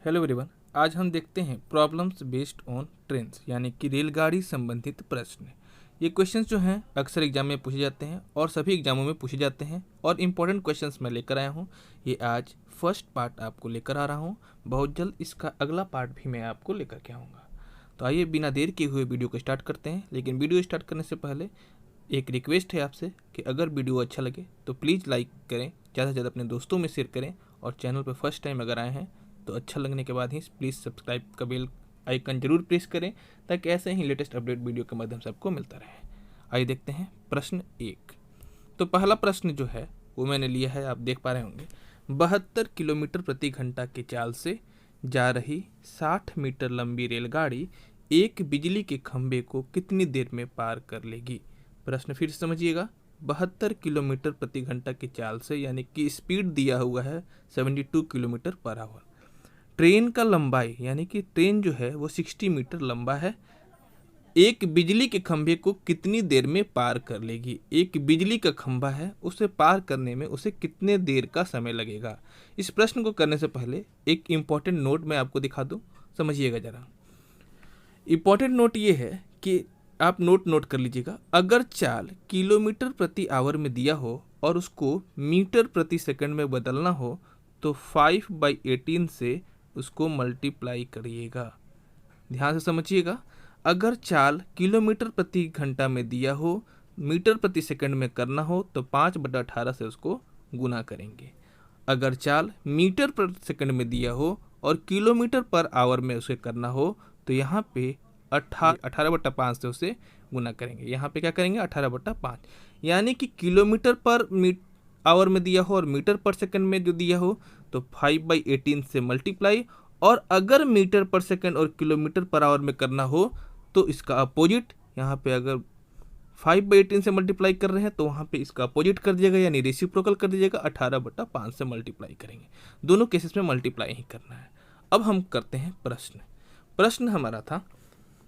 Hello everyone, आज हम देखते हैं प्रॉब्लम्स बेस्ड ऑन ट्रेन्स यानी कि रेलगाड़ी संबंधित प्रश्न। ये क्वेश्चंस जो हैं अक्सर एग्जाम में पूछे जाते हैं और सभी एग्जामों में पूछे जाते हैं और इम्पोर्टेंट क्वेश्चंस मैं लेकर आया हूँ। ये आज फर्स्ट पार्ट आपको लेकर आ रहा हूँ, बहुत जल्द इसका अगला पार्ट भी मैं आपको लेकर के आऊँगा। तो आइए बिना देर किए हुए वीडियो को स्टार्ट करते हैं। लेकिन वीडियो स्टार्ट करने से पहले एक रिक्वेस्ट है आपसे कि अगर वीडियो अच्छा लगे तो प्लीज़ लाइक करें, ज़्यादा से ज़्यादा अपने दोस्तों में शेयर करें और चैनल पर फर्स्ट टाइम अगर आए हैं तो अच्छा लगने के बाद ही प्लीज़ सब्सक्राइब का बेल आइकन जरूर प्रेस करें ताकि ऐसे ही लेटेस्ट अपडेट वीडियो के माध्यम से आपको मिलता रहे। आइए देखते हैं प्रश्न 1। तो पहला प्रश्न जो है वो मैंने लिया है, आप देख पा रहे होंगे। 72 किलोमीटर प्रति घंटा की चाल से जा रही 60 मीटर लंबी रेलगाड़ी एक बिजली के खंभे को कितनी देर में पार कर लेगी। प्रश्न फिर समझिएगा। 72 किलोमीटर प्रति घंटा की चाल से यानी कि स्पीड दिया हुआ है 72 किलोमीटर पर आवर। ट्रेन का लंबाई यानी कि ट्रेन जो है वो 60 मीटर लंबा है। एक बिजली के खंभे को कितनी देर में पार कर लेगी। एक बिजली का खंभा है, उसे पार करने में उसे कितने देर का समय लगेगा। इस प्रश्न को करने से पहले एक इम्पॉर्टेंट नोट मैं आपको दिखा दूं, समझिएगा ज़रा। इम्पॉर्टेंट नोट ये है कि आप नोट कर लीजिएगा। अगर चाल किलोमीटर प्रति आवर में दिया हो और उसको मीटर प्रति सेकंड में बदलना हो तो 5/18 से उसको मल्टीप्लाई करिएगा। ध्यान से समझिएगा। अगर चाल किलोमीटर प्रति घंटा में दिया हो, मीटर प्रति सेकंड में करना हो तो 5/18 से उसको गुना करेंगे। अगर चाल मीटर प्रति सेकंड में दिया हो और किलोमीटर पर आवर में उसे करना हो तो यहाँ पे 18/5 से उसे गुना करेंगे। यहाँ पे क्या करेंगे 18/5, यानी कि किलोमीटर पर आवर में दिया हो और मीटर पर सेकंड में जो दिया हो तो 5/18 से मल्टीप्लाई, और अगर मीटर पर सेकंड और किलोमीटर पर आवर में करना हो तो इसका अपोजिट। यहाँ पे अगर 5/18 से मल्टीप्लाई कर रहे हैं तो वहाँ पे इसका अपोजिट कर दीजिएगा यानी रेसिप्रोकल कर दीजिएगा, 18/5 से मल्टीप्लाई करेंगे। दोनों केसेस में मल्टीप्लाई ही करना है। अब हम करते हैं प्रश्न हमारा था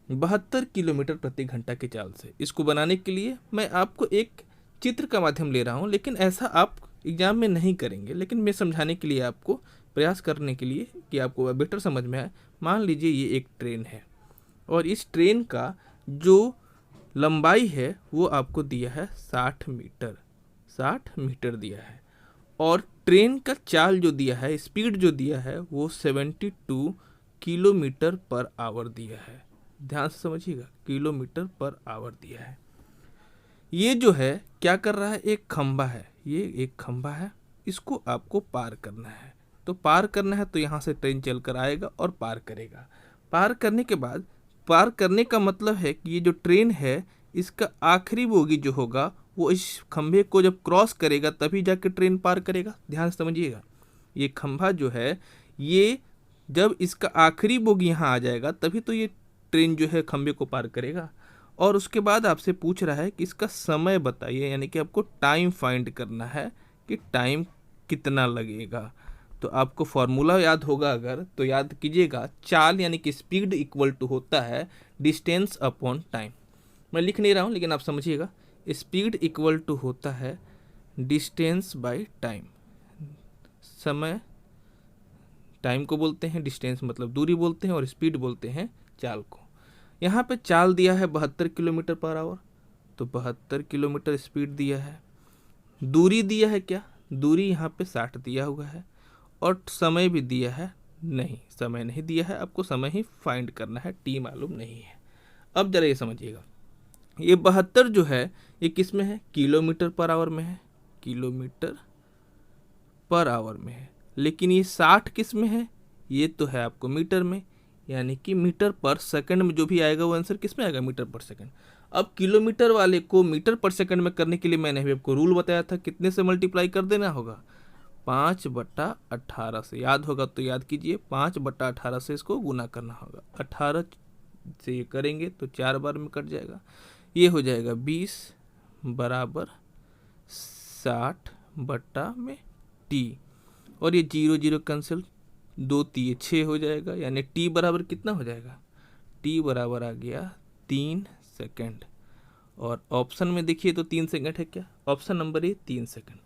72 किलोमीटर प्रति घंटा की चाल से। इसको बनाने के लिए मैं आपको एक चित्र का माध्यम ले रहा हूँ, लेकिन ऐसा आप एग्जाम में नहीं करेंगे, लेकिन मैं समझाने के लिए आपको प्रयास करने के लिए कि आपको बेटर समझ में आए। मान लीजिए ये एक ट्रेन है और इस ट्रेन का जो लंबाई है वो आपको दिया है 60 मीटर दिया है, और ट्रेन का चाल जो दिया है, स्पीड जो दिया है वो 72 किलोमीटर पर आवर दिया है। ध्यान से समझिएगा, किलोमीटर पर आवर दिया है। ये जो है क्या कर रहा है, एक खंभा है, ये एक खंभा है, इसको आपको पार करना है। तो पार करना है तो यहाँ से ट्रेन चलकर आएगा और पार करेगा। पार करने के बाद, पार करने का मतलब है कि ये जो ट्रेन है इसका आखिरी बोगी जो होगा वो इस खंभे को जब क्रॉस करेगा तभी जाके ट्रेन पार करेगा। ध्यान से समझिएगा, ये खंभा जो है ये जब इसका आखिरी बोगी यहाँ आ जाएगा तभी तो ये ट्रेन जो है खंभे को पार करेगा। और उसके बाद आपसे पूछ रहा है कि इसका समय बताइए, यानी कि आपको टाइम फाइंड करना है कि टाइम कितना लगेगा। तो आपको फॉर्मूला याद होगा अगर तो याद कीजिएगा, चाल यानी कि स्पीड इक्वल टू होता है डिस्टेंस अपॉन टाइम। मैं लिख नहीं रहा हूँ लेकिन आप समझिएगा, स्पीड इक्वल टू होता है डिस्टेंस बाय टाइम। समय टाइम को बोलते हैं, डिस्टेंस मतलब दूरी बोलते हैं, और स्पीड बोलते हैं चाल को। यहाँ पे चाल दिया है 72 किलोमीटर पर आवर, तो 72 किलोमीटर स्पीड दिया है। दूरी दिया है क्या, दूरी यहाँ पे 60 दिया हुआ है, और समय भी दिया है, नहीं समय नहीं दिया है, आपको समय ही फाइंड करना है, टी मालूम नहीं है। अब जरा ये समझिएगा, ये 72 जो है ये किस में है, किलोमीटर पर आवर में है, किलोमीटर पर आवर में है। लेकिन ये 60 किस में है, ये तो है आपको मीटर में, यानी कि मीटर पर सेकंड में जो भी आएगा वो आंसर किस में आएगा, मीटर पर सेकंड। अब किलोमीटर वाले को मीटर पर सेकंड में करने के लिए मैंने अभी आपको रूल बताया था, कितने से मल्टीप्लाई कर देना होगा, 5/18 से। याद होगा तो याद कीजिए, 5/18 से इसको गुना करना होगा। 18 से ये करेंगे तो 4 बार में कट जाएगा, ये हो जाएगा 20 बराबर 60/T, और ये 0 कैंसिल, 2 3 6 हो जाएगा, यानी टी बराबर कितना हो जाएगा, टी बराबर आ गया 3 सेकंड। और ऑप्शन में देखिए तो 3 सेकंड है क्या, ऑप्शन नंबर ए 3 सेकंड।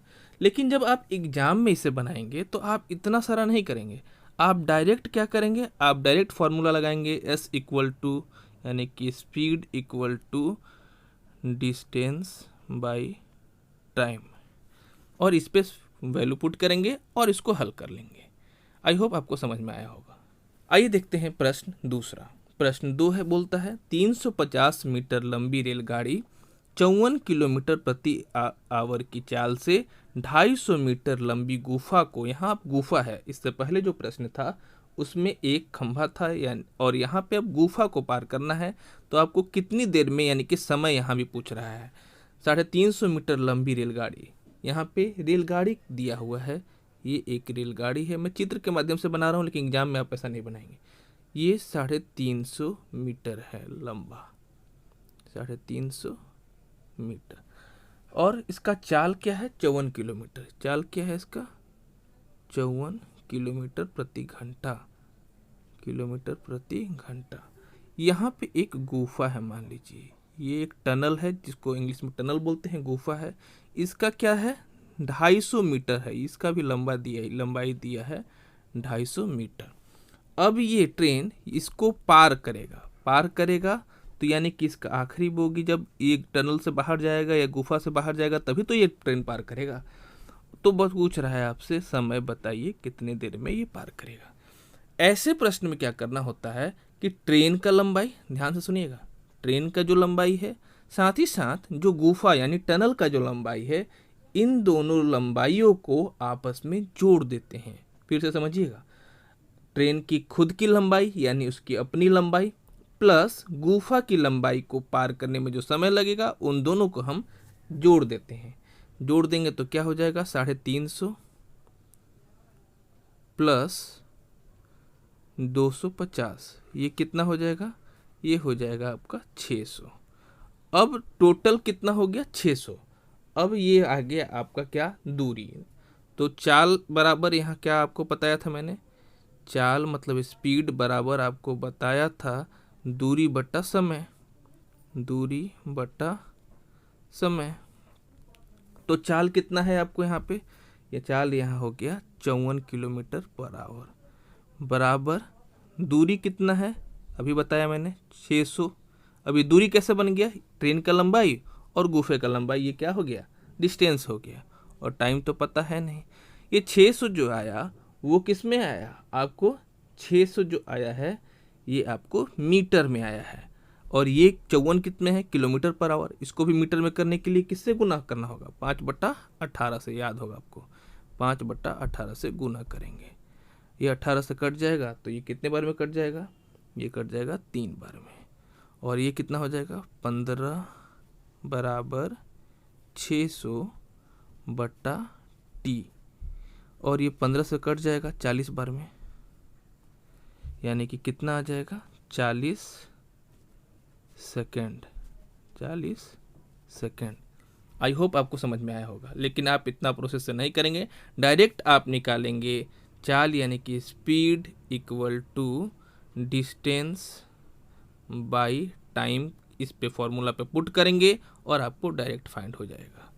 लेकिन जब आप एग्जाम में इसे बनाएंगे तो आप इतना सारा नहीं करेंगे, आप डायरेक्ट क्या करेंगे, आप डायरेक्ट फार्मूला लगाएंगे S इक्वल टू यानी कि speed equal to distance by time, और इस पे वैल्यू पुट करेंगे और इसको हल कर लेंगे। आई होप आपको समझ में आया होगा। आइए देखते हैं प्रश्न दूसरा। प्रश्न 2 है, बोलता है 350 मीटर लंबी रेलगाड़ी 54 किलोमीटर प्रति आवर की चाल से 250 मीटर लंबी गुफा को, यहाँ आप गुफा है, इससे पहले जो प्रश्न था उसमें एक खंभा था और यहाँ पे अब गुफा को पार करना है, तो आपको कितनी देर में यानी कि समय यहाँ भी पूछ रहा है। 350 मीटर लंबी रेलगाड़ी, यहाँ पे रेलगाड़ी दिया हुआ है, ये एक रेलगाड़ी है, मैं चित्र के माध्यम से बना रहा हूँ लेकिन एग्जाम में आप ऐसा नहीं बनाएंगे। ये 350 मीटर है लंबा, 350 मीटर, और इसका चाल क्या है 54 किलोमीटर। चाल क्या है इसका 54 किलोमीटर प्रति घंटा, किलोमीटर प्रति घंटा। यहाँ पे एक गुफा है, मान लीजिए ये एक टनल है जिसको इंग्लिश में टनल बोलते हैं, गुफा है। इसका क्या है 250 मीटर है, इसका भी लंबाई दिया है 250 मीटर। अब ये ट्रेन इसको पार करेगा तो यानी कि इसका आखिरी बोगी जब एक टनल से बाहर जाएगा या गुफा से बाहर जाएगा तभी तो ये ट्रेन पार करेगा। तो बस पूछ रहा है आपसे समय बताइए कितने देर में ये पार करेगा। ऐसे प्रश्न में क्या करना होता है कि ट्रेन का लंबाई, ध्यान से सुनिएगा, ट्रेन का जो लंबाई है साथ ही साथ जो गुफा यानी टनल का जो लंबाई है, इन दोनों लंबाइयों को आपस में जोड़ देते हैं। फिर से समझिएगा, ट्रेन की खुद की लंबाई यानी उसकी अपनी लंबाई प्लस गुफा की लंबाई को पार करने में जो समय लगेगा, उन दोनों को हम जोड़ देते हैं। जोड़ देंगे तो क्या हो जाएगा 350 प्लस 250, ये कितना हो जाएगा, ये हो जाएगा आपका 600। अब टोटल कितना हो गया 600। अब ये आ गया आपका क्या दूरी, तो चाल बराबर यहाँ क्या आपको बताया था मैंने, चाल मतलब स्पीड बराबर आपको बताया था दूरी बटा समय, दूरी बटा समय। तो चाल कितना है आपको यहाँ पे, ये चाल यहाँ हो गया 54 किलोमीटर पर आवर बराबर दूरी कितना है अभी बताया मैंने 600। अभी दूरी कैसे बन गया, ट्रेन का लंबाई और गुफे का लंबाई, ये क्या हो गया डिस्टेंस हो गया, और टाइम तो पता है नहीं। ये 600 जो आया वो किस में आया आपको, 600 जो आया है ये आपको मीटर में आया है, और ये 54 कितने हैं किलोमीटर पर आवर। इसको भी मीटर में करने के लिए किससे गुना करना होगा 5/18 से, याद होगा आपको 5/18 से गुना करेंगे। ये 18 से कट जाएगा तो ये कितने बार में कट जाएगा, ये कट जाएगा 3 बार में, और ये कितना हो जाएगा 15 बराबर 600/T, और ये 15 से कट जाएगा 40 बार में, यानी कि कितना आ जाएगा 40 सेकेंड, 40 सेकेंड। आई होप आपको समझ में आया होगा, लेकिन आप इतना प्रोसेस से नहीं करेंगे, डायरेक्ट आप निकालेंगे चाल यानी कि speed equal to distance by time, इस पे फॉर्मूला पे पुट करेंगे और आपको डायरेक्ट फाइंड हो जाएगा।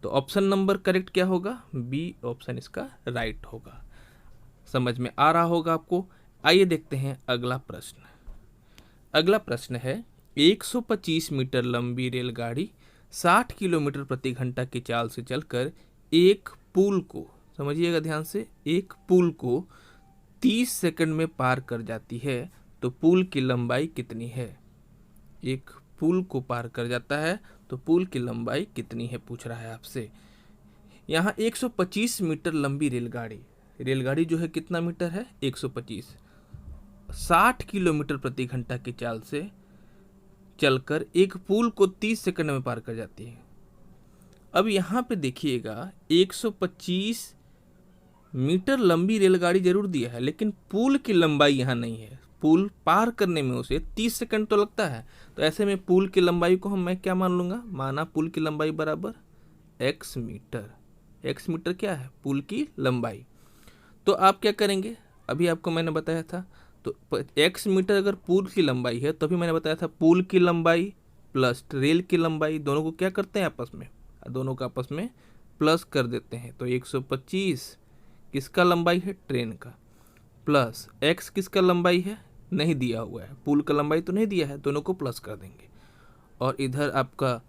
तो ऑप्शन नंबर करेक्ट क्या होगा, बी ऑप्शन इसका राइट होगा। समझ में आ रहा होगा आपको। आइए देखते हैं अगला प्रश्न। अगला प्रश्न है 125 मीटर लंबी रेलगाड़ी 60 किलोमीटर प्रति घंटा की चाल से चलकर एक पुल को, समझिएगा ध्यान से, एक पुल को 30 सेकंड में पार कर जाती है, तो पुल की लंबाई कितनी है। एक पुल को पार कर जाता है तो पुल की लंबाई कितनी है पूछ रहा है आपसे। यहाँ 125 मीटर लंबी रेलगाड़ी जो है कितना मीटर है 125, 60 किलोमीटर प्रति घंटा की चाल से चलकर एक पुल को 30 सेकंड में पार कर जाती है। अब यहाँ पे देखिएगा 125 मीटर लंबी रेलगाड़ी जरूर दिया है, लेकिन पुल की लंबाई यहाँ नहीं है। पुल पार करने में उसे 30 सेकंड तो लगता है, तो ऐसे में पुल की लंबाई को मैं क्या मान लूँगा, माना पुल की लंबाई बराबर x मीटर। x मीटर क्या है पुल की लंबाई। तो आप क्या करेंगे, अभी आपको मैंने बताया था, तो x मीटर अगर पुल की लंबाई है तो अभी मैंने बताया था पुल की लंबाई प्लस रेल की लंबाई, दोनों को क्या करते हैं आपस में, दोनों को आपस में प्लस कर देते हैं। तो 125 किसका लंबाई है ट्रेन का, प्लस x किसका लंबाई है, नहीं दिया हुआ है, पुल का लंबाई तो नहीं दिया है, दोनों को प्लस कर देंगे। और इधर आपका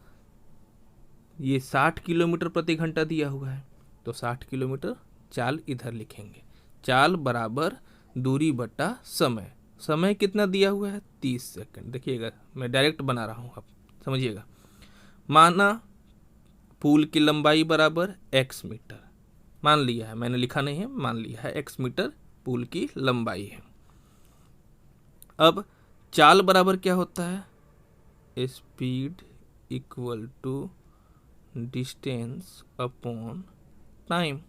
ये 60 किलोमीटर प्रति घंटा दिया हुआ है, तो 60 किलोमीटर चाल इधर लिखेंगे। चाल बराबर दूरी बटा समय। समय कितना दिया हुआ है, 30 सेकंड। देखिएगा मैं डायरेक्ट बना रहा हूँ, आप समझिएगा। माना पुल की लंबाई बराबर x मीटर, मान लिया है, मैंने लिखा नहीं है, मान लिया है x मीटर पुल की लंबाई है। अब चाल बराबर क्या होता है, speed equal to distance upon time.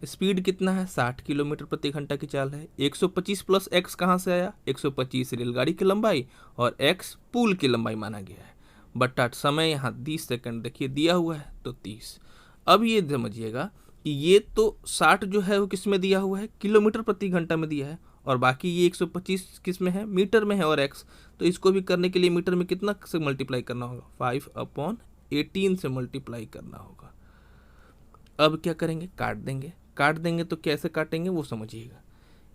Speed कितना है, 60 किलोमीटर प्रति घंटा की चाल है। 125 प्लस x कहाँ से आया, 125 रेलगाड़ी की लंबाई और x पुल की लंबाई माना गया है, बटा समय यहाँ 30 सेकंड देखिए दिया हुआ है, तो 30। अब ये समझिएगा कि ये तो 60 जो है वो किस में दिया हुआ है, किलोमीटर प्रति घंटा में दिया है, और बाकी ये 125 किस में है, मीटर में है, और x तो इसको भी करने के लिए मीटर में कितना से मल्टीप्लाई करना होगा, 5/18 से मल्टीप्लाई करना होगा। अब क्या करेंगे, काट देंगे। काट देंगे तो कैसे काटेंगे वो समझिएगा।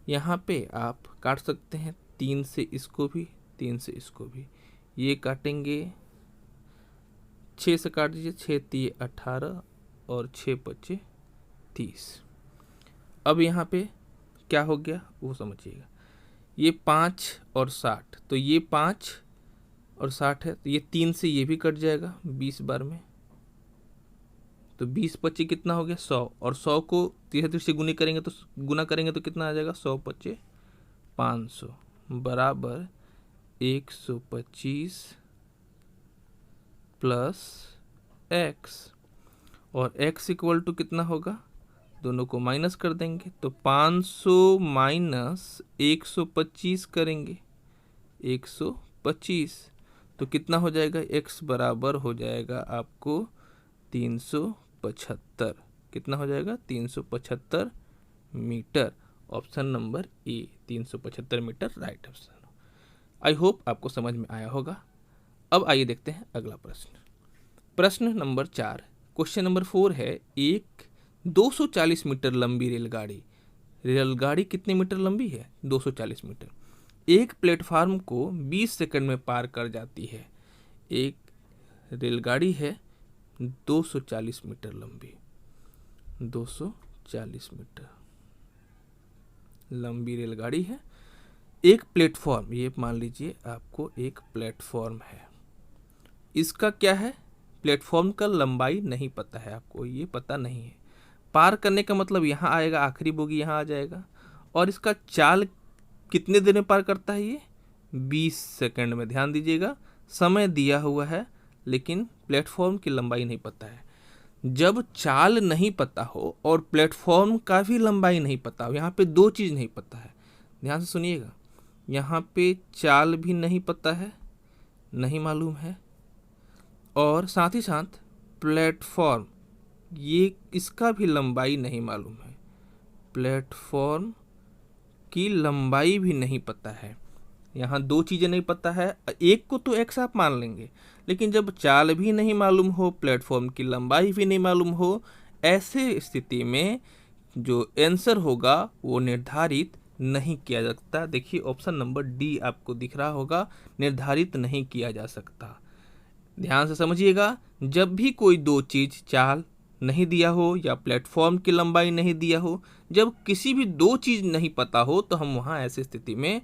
यहाँ पे आप काट सकते हैं 3 से इसको भी, 3 से इसको भी। ये काटेंगे 6 से काट दीजिए, 6 3 18 और 6 5 30। अब यहाँ पे क्या हो गया वो समझिएगा। ये 5 और 60, तो ये 5 और 60 है, तो ये 3 से ये भी कट जाएगा 20 बार में, तो 20 25 कितना हो गया, 100। और 100 को 33 से गुना करेंगे तो कितना आ जाएगा, 100 25 500 बराबर 125 प्लस x, और x इक्वल टू कितना होगा, दोनों को माइनस कर देंगे, तो 500 माइनस 125 करेंगे, 125, तो कितना हो जाएगा, x बराबर हो जाएगा आपको 375। कितना हो जाएगा, 375 metre. Option number A 375 metre right option. I hope आपको समझ में आया होगा। अब आइए देखते हैं अगला प्रश्न। प्रश्न नंबर 4, क्वेश्चन नंबर 4 है, एक 240 मीटर लंबी रेलगाड़ी कितने मीटर लंबी है, 240 मीटर। एक प्लेटफार्म को 20 सेकंड में पार कर जाती है। एक रेलगाड़ी है 240 मीटर लंबी, 240 मीटर लंबी रेलगाड़ी है। एक प्लेटफॉर्म, ये मान लीजिए आपको एक प्लेटफॉर्म है, इसका क्या है, प्लेटफॉर्म का लंबाई नहीं पता है आपको, ये पता नहीं है। पार करने का मतलब यहाँ आएगा, आखिरी बोगी यहाँ आ जाएगा, और इसका चाल कितने देर में पार करता है, ये 20 सेकंड में। ध्यान दीजिएगा, समय दिया हुआ है लेकिन प्लेटफॉर्म की लंबाई नहीं पता है। जब चाल नहीं पता हो और प्लेटफॉर्म का भी लंबाई नहीं पता हो, यहाँ पे दो चीज़ नहीं पता है, ध्यान से सुनिएगा। यहाँ पे चाल भी नहीं पता है, नहीं मालूम है, और साथ ही साथ प्लेटफॉर्म, ये इसका भी लंबाई नहीं मालूम है, प्लेटफॉर्म की लंबाई भी नहीं पता है। यहाँ दो चीज़ें नहीं पता है, एक को तो एक्स आप मान लेंगे, लेकिन जब चाल भी नहीं मालूम हो, प्लेटफॉर्म की लंबाई भी नहीं मालूम हो, ऐसे स्थिति में जो आंसर होगा वो निर्धारित नहीं किया जा सकता। देखिए ऑप्शन नंबर डी आपको दिख रहा होगा, निर्धारित नहीं किया जा सकता। ध्यान से समझिएगा, जब भी कोई दो चीज़, चाल नहीं दिया हो या प्लेटफॉर्म की लंबाई नहीं दिया हो, जब किसी भी दो चीज़ नहीं पता हो, तो हम वहाँ ऐसी स्थिति में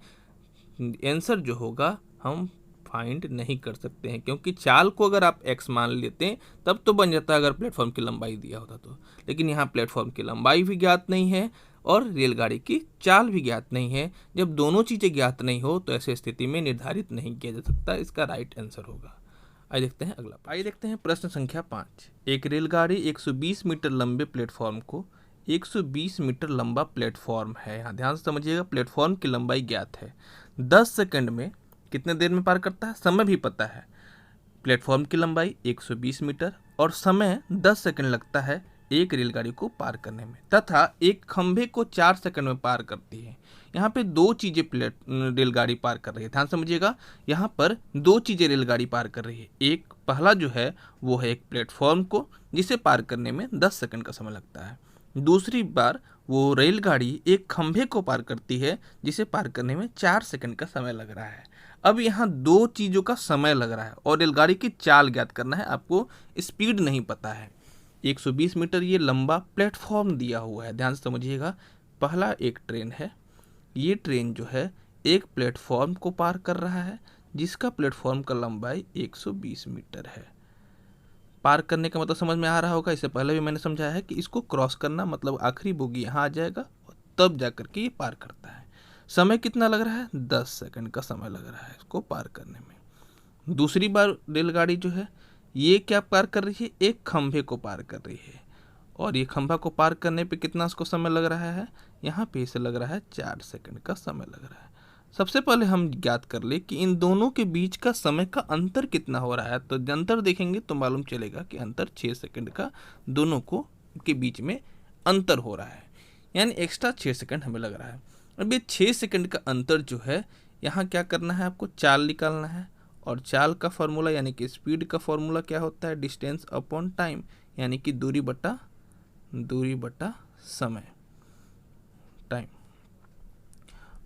आंसर जो होगा हम फाइंड नहीं कर सकते हैं, क्योंकि चाल को अगर आप x मान लेते हैं तब तो बन जाता अगर प्लेटफॉर्म की लंबाई दिया होता तो, लेकिन यहाँ प्लेटफॉर्म की लंबाई भी ज्ञात नहीं है और रेलगाड़ी की चाल भी ज्ञात नहीं है। जब दोनों चीज़ें ज्ञात नहीं हो तो ऐसी स्थिति में निर्धारित नहीं किया जा सकता, इसका राइट आंसर होगा। आइए देखते हैं अगला। आइए देखते हैं प्रश्न संख्या 5। एक रेलगाड़ी 120 मीटर लंबे प्लेटफॉर्म को, 120 मीटर लंबा प्लेटफॉर्म है, यहाँ ध्यान से समझिएगा, प्लेटफॉर्म की लंबाई ज्ञात है, 10 सेकंड में कितने देर में पार करता है, समय भी पता है। प्लेटफॉर्म की लंबाई 120 मीटर और समय 10 सेकंड लगता है एक रेलगाड़ी को पार करने में, तथा एक खंभे को 4 सेकंड में पार करती है। यहाँ पे दो चीज़ें रेलगाड़ी पार कर रही है, ध्यान समझिएगा, यहाँ पर दो चीज़ें रेलगाड़ी पार कर रही है। एक पहला जो है वो है एक प्लेटफॉर्म को, जिसे पार करने में 10 सेकंड का समय लगता है। दूसरी बार वो रेलगाड़ी एक खंभे को पार करती है जिसे पार करने में 4 सेकंड का समय लग रहा है। अब यहाँ दो चीज़ों का समय लग रहा है और रेलगाड़ी की चाल ज्ञात करना है, आपको स्पीड नहीं पता है। 120 मीटर ये लंबा प्लेटफॉर्म दिया हुआ है, ध्यान से समझिएगा। पहला एक ट्रेन है, ये ट्रेन जो है एक प्लेटफॉर्म को पार कर रहा है जिसका प्लेटफॉर्म का लंबाई 120 मीटर है। पार करने का मतलब समझ में आ रहा होगा, इससे पहले भी मैंने समझाया है कि इसको क्रॉस करना मतलब आखिरी बोगी यहाँ आ जाएगा और तब जा करके ये पार करता है। समय कितना लग रहा है? 10 सेकंड का समय लग रहा है इसको पार करने में। दूसरी बार रेलगाड़ी जो है ये क्या पार कर रही है? एक खंभे को पार कर रही है और ये खंभा को पार करने पे कितना उसको समय लग रहा है? यहाँ पे इसे लग रहा है 4 सेकंड का समय लग रहा है। सबसे पहले हम ज्ञात कर ले कि इन दोनों के बीच का समय का अंतर कितना हो रहा है। तो अंतर देखेंगे तो मालूम चलेगा कि अंतर 6 सेकंड का दोनों को के बीच में अंतर हो रहा है, यानी एक्स्ट्रा 6 सेकंड हमें लग रहा है। अब ये 6 सेकंड का अंतर जो है यहाँ क्या करना है, आपको चाल निकालना है। और चाल का फॉर्मूला यानी कि स्पीड का फॉर्मूला क्या होता है? डिस्टेंस अपॉन टाइम, यानी कि दूरी बटा समय, टाइम।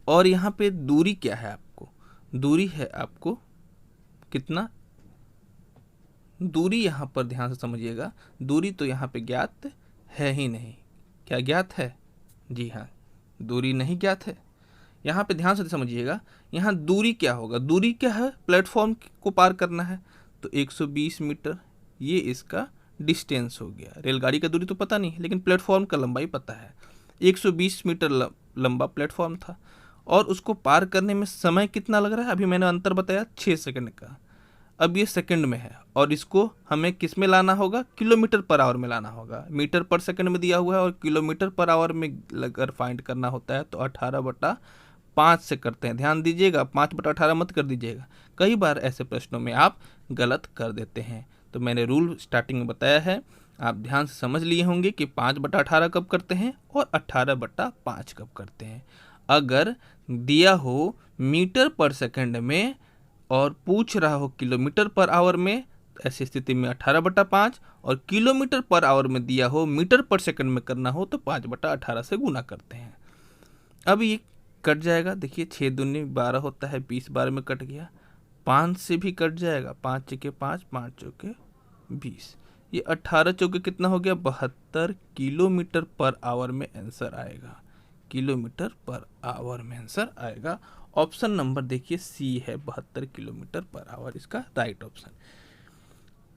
और यहाँ पे दूरी क्या है? आपको दूरी है आपको कितना? दूरी यहाँ पर ध्यान से समझिएगा, दूरी तो यहाँ पे ज्ञात है ही नहीं। क्या ज्ञात है? जी हाँ, दूरी नहीं ज्ञात है। यहाँ पे ध्यान से समझिएगा, यहाँ दूरी क्या होगा? दूरी क्या है? प्लेटफॉर्म को पार करना है तो 120 मीटर ये इसका डिस्टेंस हो गया। रेलगाड़ी का दूरी तो पता नहीं है लेकिन प्लेटफॉर्म का लंबाई पता है। 120 मीटर लंबा प्लेटफॉर्म था और उसको पार करने में समय कितना लग रहा है? अभी मैंने अंतर बताया 6 सेकंड का। अब ये सेकंड में है और इसको हमें किस में लाना होगा? किलोमीटर पर आवर में लाना होगा। मीटर पर सेकंड में दिया हुआ है और किलोमीटर पर आवर में अगर फाइंड करना होता है तो 18/5 से करते हैं। ध्यान दीजिएगा, 5/18 मत कर दीजिएगा, कई बार ऐसे प्रश्नों में आप गलत कर देते हैं। तो मैंने रूल स्टार्टिंग में बताया है, आप ध्यान से समझ लिए होंगे कि 5/18 कब करते हैं और 18/5 कब करते हैं। अगर दिया हो मीटर पर सेकंड में और पूछ रहा हो किलोमीटर पर आवर में, ऐसी स्थिति में 18/5, और किलोमीटर पर आवर में दिया हो मीटर पर सेकंड में करना हो तो 5/18 से गुना करते हैं। अब ये कट जाएगा, देखिए 6 दूनी 12 होता है, 20 बार में कट गया। 5 से भी कट जाएगा, 5 चौके 5, 5 चौके 20, ये 18 चौके कितना हो गया? 72 किलोमीटर पर आवर में आंसर आएगा। किलोमीटर पर आवर में आंसर आएगा। ऑप्शन नंबर देखिए सी है, 72 किलोमीटर पर आवर इसका राइट ऑप्शन।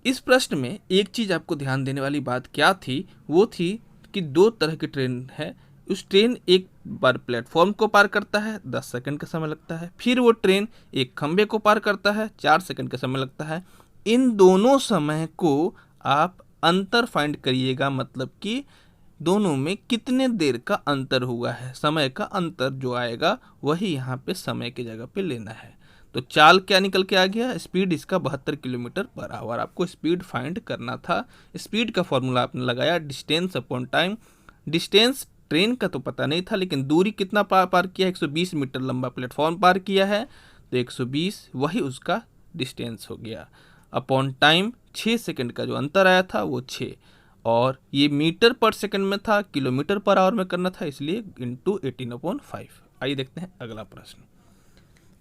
इस प्रश्न में एक चीज आपको ध्यान देने वाली बात क्या थी? वो थी कि दो तरह की ट्रेन है। उस ट्रेन एक बार प्लेटफॉर्म को पार करता है, 10 सेकंड का समय लगता है। फिर वो ट्रेन एक खंबे को पार करता है, 4 सेकंड का समय लगता है। इन दोनों समय को आप अंतर फाइंड करिएगा, मतलब कि दोनों में कितने देर का अंतर हुआ है। समय का अंतर जो आएगा वही यहाँ पे समय की जगह पे लेना है। तो चाल क्या निकल के आ गया? स्पीड इसका 72 किलोमीटर पर आवर। आपको स्पीड फाइंड करना था। स्पीड का फॉर्मूला आपने लगाया distance upon time. Distance train का तो पता नहीं था, लेकिन दूरी कितना पार किया? 120 मीटर लंबा प्लेटफॉर्म पार किया है तो 120 वही उसका डिस्टेंस हो गया। अपॉन टाइम 6 सेकंड का जो अंतर आया था वो 6, और ये मीटर पर सेकंड में था, किलोमीटर पर आवर में करना था, इसलिए इंटू 18/5। आइए देखते हैं अगला प्रश्न।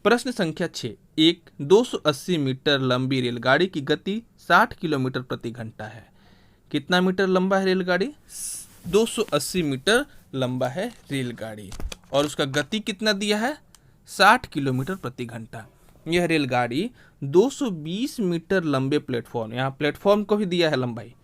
प्रश्न संख्या 6। एक 280 मीटर लंबी रेलगाड़ी की गति 60 किलोमीटर प्रति घंटा है। कितना मीटर लंबा है रेलगाड़ी? 280 मीटर लंबा है रेलगाड़ी और उसका गति कितना दिया है? 60 किलोमीटर प्रति घंटा। यह रेलगाड़ी 220 मीटर लंबे प्लेटफॉर्म, यहाँ प्लेटफॉर्म को भी दिया है लंबाई,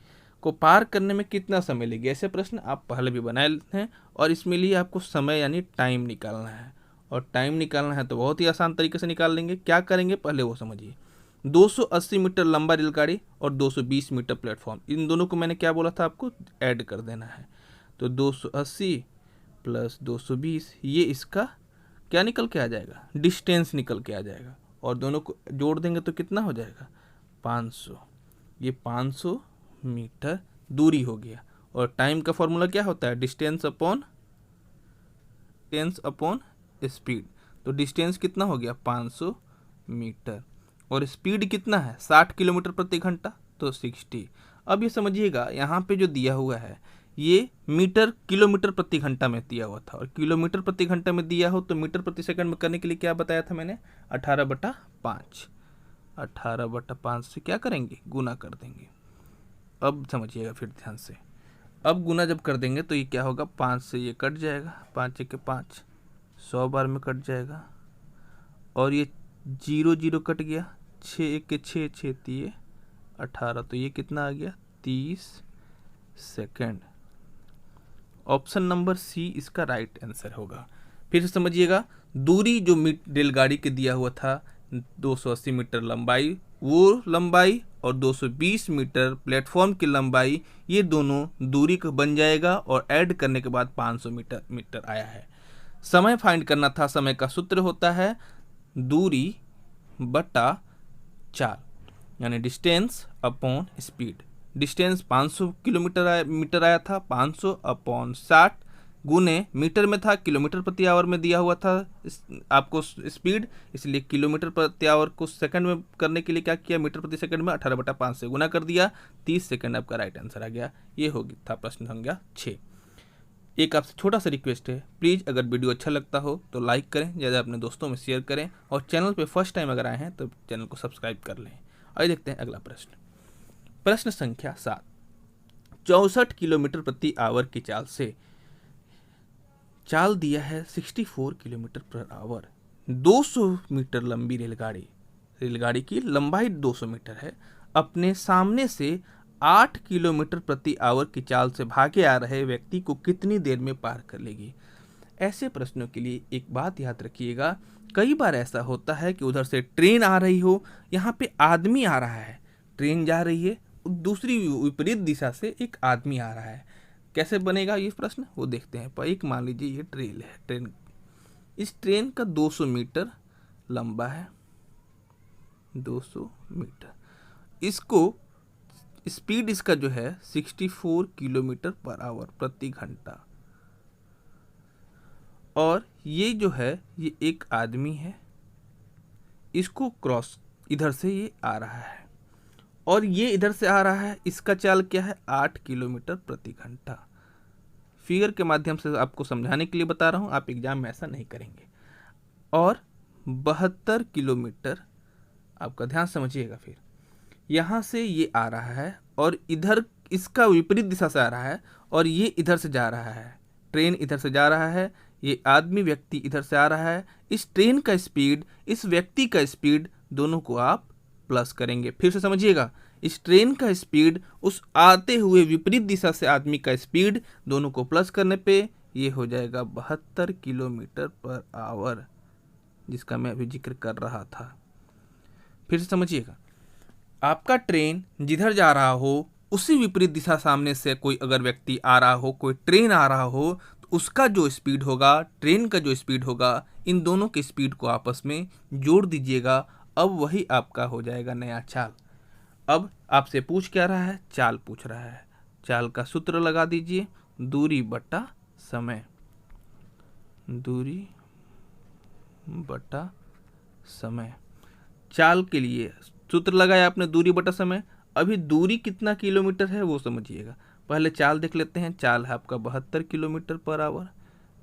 को पार करने में कितना समय लेगी? ऐसे प्रश्न आप पहले भी बनाए हैं और इसमें लिए आपको समय यानी टाइम निकालना है। और टाइम निकालना है तो बहुत ही आसान तरीके से निकाल लेंगे। क्या करेंगे पहले वो समझिए। 280 मीटर लंबा रेलगाड़ी और 220 मीटर प्लेटफॉर्म, इन दोनों को मैंने क्या बोला था? आपको ऐड कर देना है। तो 280 प्लस 220 ये इसका क्या निकल के आ जाएगा? डिस्टेंस निकल के आ जाएगा। और दोनों को जोड़ देंगे तो कितना हो जाएगा? 500। ये 500 मीटर दूरी हो गया। और टाइम का फॉर्मूला क्या होता है? Distance upon speed. तो डिस्टेंस कितना हो गया? 500 मीटर। और स्पीड कितना है? 60 किलोमीटर प्रति घंटा, तो 60। अब ये समझिएगा यहाँ पे जो दिया हुआ है ये मीटर किलोमीटर प्रति घंटा में दिया हुआ था, और किलोमीटर प्रति घंटा में दिया हो तो मीटर प्रति सेकंड में करने के लिए क्या बताया था मैंने, 18/5। 18/5 से क्या करेंगे, गुना कर देंगे। अब समझिएगा फिर ध्यान से, अब गुना जब कर देंगे तो ये क्या होगा, 5 से ये कट जाएगा, 5 के 5 100 बार में कट जाएगा, और ये 0 0 कट गया, 6 के 6 6 3 18, तो ये कितना आ गया, 30 सेकेंड। ऑप्शन नंबर सी इसका राइट आंसर होगा। फिर से समझिएगा, दूरी जो रेलगाड़ी के दिया हुआ था 280 मीटर लंबाई, वो लंबाई और 220 मीटर प्लेटफॉर्म की लंबाई, ये दोनों दूरी का बन जाएगा, और ऐड करने के बाद 500 मीटर आया है। समय फाइंड करना था, समय का सूत्र होता है दूरी बटा चाल, यानी distance upon speed. Distance 500 metre आया था, 500/60 गुने मीटर में था, किलोमीटर प्रति आवर में दिया हुआ था आपको स्पीड, इसलिए किलोमीटर प्रति आवर को सेकंड में करने के लिए क्या किया, मीटर प्रति सेकंड में 18/5 से गुना कर दिया, 30 सेकंड आपका राइट आंसर आ गया। ये हो था प्रश्न संख्या 6। एक आपसे छोटा सा रिक्वेस्ट है, प्लीज़ अगर वीडियो अच्छा लगता हो तो लाइक करें, ज़्यादा अपने दोस्तों में शेयर करें, और चैनल पे फर्स्ट टाइम अगर आए हैं तो चैनल को सब्सक्राइब कर लें। आइए देखते हैं अगला प्रश्न। प्रश्न संख्या 7, 64 किलोमीटर प्रति आवर की चाल से, चाल दिया है 64 किलोमीटर पर आवर, 200 मीटर लंबी रेलगाड़ी की लंबाई 200 मीटर है, अपने सामने से 8 किलोमीटर प्रति आवर की चाल से भागे आ रहे व्यक्ति को कितनी देर में पार कर लेगी। ऐसे प्रश्नों के लिए एक बात याद रखिएगा, कई बार ऐसा होता है कि उधर से ट्रेन आ रही हो, यहाँ पे आदमी आ रहा है, ट्रेन जा रही है, दूसरी विपरीत दिशा से एक आदमी आ रहा है, कैसे बनेगा ये प्रश्न, वो देखते हैं। पर एक मान लीजिए ये ट्रेन, इस ट्रेन का 200 मीटर लंबा है, 200 मीटर, इसको स्पीड इसका जो है 64 किलोमीटर पर आवर प्रति घंटा, और ये जो है ये एक आदमी है, इसको क्रॉस इधर से ये आ रहा है, और ये इधर से आ रहा है, इसका चाल क्या है, 8 किलोमीटर प्रति घंटा। फिगर के माध्यम से आपको समझाने के लिए बता रहा हूँ, आप एग्जाम में ऐसा नहीं करेंगे। और 72 किलोमीटर, आपका ध्यान समझिएगा, फिर यहाँ से ये आ रहा है, और इधर इसका विपरीत दिशा से आ रहा है, और ये इधर से जा रहा है, ट्रेन इधर से जा रहा है, ये आदमी व्यक्ति इधर से आ रहा है। इस ट्रेन का स्पीड, इस व्यक्ति का स्पीड, दोनों को आप प्लस करेंगे। फिर से समझिएगा, इस ट्रेन का स्पीड, उस आते हुए विपरीत दिशा से आदमी का स्पीड, दोनों को प्लस करने पे ये हो जाएगा 72 किलोमीटर पर आवर, जिसका मैं अभी जिक्र कर रहा था। फिर से समझिएगा, आपका ट्रेन जिधर जा रहा हो, उसी विपरीत दिशा सामने से कोई अगर व्यक्ति आ रहा हो, कोई ट्रेन आ रहा हो, तो उसका जो स्पीड होगा, ट्रेन का जो स्पीड होगा, इन दोनों के स्पीड को आपस में जोड़ दीजिएगा। अब वही आपका हो जाएगा नया चाल। अब आपसे पूछ क्या रहा है, चाल पूछ रहा है। चाल का सूत्र लगा दीजिए, दूरी बटा समय, दूरी बटा समय। चाल के लिए सूत्र लगाया आपने, दूरी बटा समय। अभी दूरी कितना किलोमीटर है वो समझिएगा, पहले चाल देख लेते हैं। चाल है आपका 72 किलोमीटर पर आवर,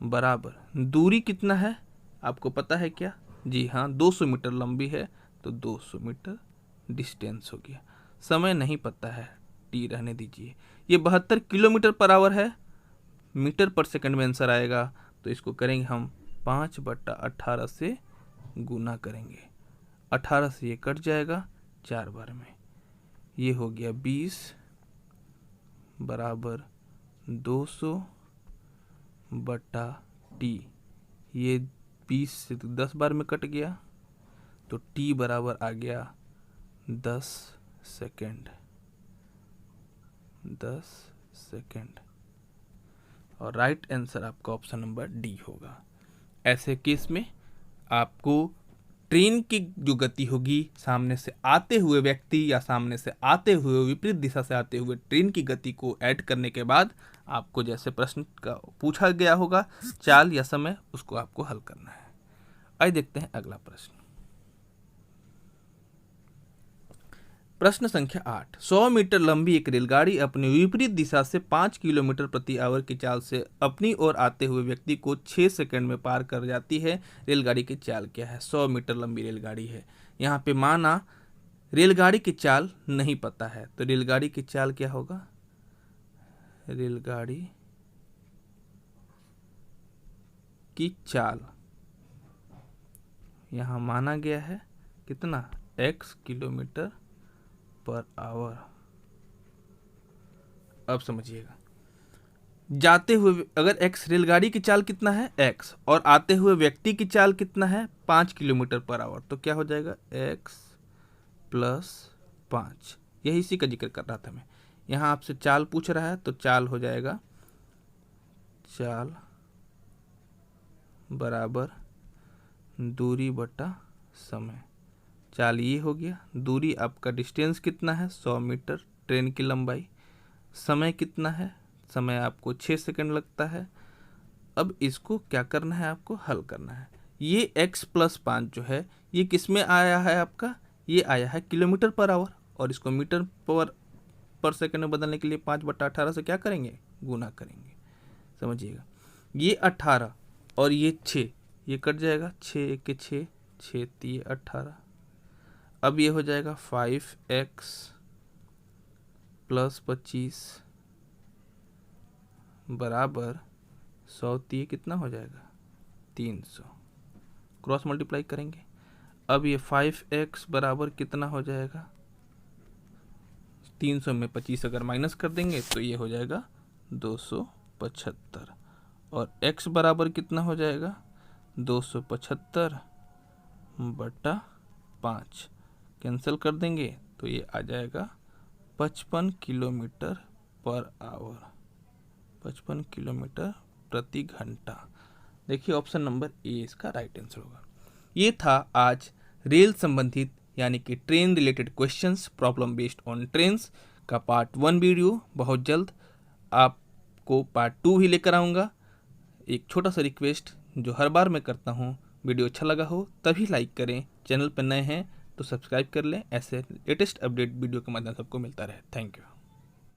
बराबर दूरी कितना है आपको पता है क्या, जी हाँ 200 मीटर लंबी है, तो 200 मीटर डिस्टेंस हो गया। समय नहीं पता है, टी रहने दीजिए। ये 72 किलोमीटर पर आवर है, मीटर पर सेकंड में आंसर आएगा, तो इसको करेंगे हम 5/18 से गुना करेंगे। 18 से ये कट जाएगा 4 बार में, ये हो गया 20 बराबर 200 बटा टी। ये 20 से 10 बार में कट गया, तो टी बराबर आ गया 10 सेकेंड, 10 सेकेंड। और राइट आंसर आपका ऑप्शन नंबर डी होगा। ऐसे केस में आपको ट्रेन की जो गति होगी, सामने से आते हुए व्यक्ति या सामने से आते हुए विपरीत दिशा से आते हुए ट्रेन की गति को ऐड करने के बाद आपको जैसे प्रश्न का पूछा गया होगा चाल या समय, उसको आपको हल करना है। आइए देखते हैं अगला प्रश्न। प्रश्न संख्या 8, 100 मीटर लंबी एक रेलगाड़ी अपनी विपरीत दिशा से 5 किलोमीटर प्रति आवर की चाल से अपनी ओर आते हुए व्यक्ति को 6 सेकंड में पार कर जाती है। रेलगाड़ी की चाल क्या है? 100 मीटर लंबी रेलगाड़ी है। यहाँ पे माना रेलगाड़ी की चाल नहीं पता है, तो रेलगाड़ी की चाल क्या होगा? रेलगाड़ी की चाल यहाँ माना गया है कितना? x kilometre per hour. अब समझिएगा, जाते हुए अगर x रेलगाड़ी की चाल कितना है? x, और आते हुए व्यक्ति की चाल कितना है? 5 किलोमीटर पर आवर, तो क्या हो जाएगा? x plus 5। यही इसी का जिक्र कर रहा था मैं। यहाँ आपसे चाल पूछ रहा है, तो चाल हो जाएगा चाल बराबर दूरी बटा समय। चाल ये हो गया, दूरी आपका डिस्टेंस कितना है? 100 मीटर, ट्रेन की लंबाई। समय कितना है? समय आपको 6 सेकंड लगता है। अब इसको क्या करना है? आपको हल करना है। ये x प्लस 5 जो है ये किस में आया है आपका? ये आया है किलोमीटर पर आवर, और इसको मीटर पर सेकंड में बदलने के लिए 5/18 से क्या करेंगे? गुना करेंगे। समझिएगा, ये 18 और ये 6, ये कट जाएगा। 6 के 6, 6 3 18। अब ये हो जाएगा 5x प्लस 25 बराबर 100, ये कितना हो जाएगा? 300। क्रॉस मल्टीप्लाई करेंगे। अब ये 5x बराबर कितना हो जाएगा? 300 में 25 अगर माइनस कर देंगे तो ये हो जाएगा 275, और x बराबर कितना हो जाएगा? 275 बटा 5, कैंसिल कर देंगे तो ये आ जाएगा 55 किलोमीटर पर आवर, 55 किलोमीटर प्रति घंटा। देखिए ऑप्शन नंबर ए इसका राइट आंसर होगा। ये था आज रेल संबंधित यानी कि train related questions problem based on trains का पार्ट 1 वीडियो। बहुत जल्द आपको पार्ट 2 भी लेकर आऊँगा। एक छोटा सा रिक्वेस्ट जो हर बार मैं करता हूँ, वीडियो अच्छा लगा हो तभी लाइक करें, चैनल पर नए हैं तो सब्सक्राइब कर लें, ऐसे लेटेस्ट अपडेट वीडियो के माध्यम से आपको मिलता रहे। Thank you.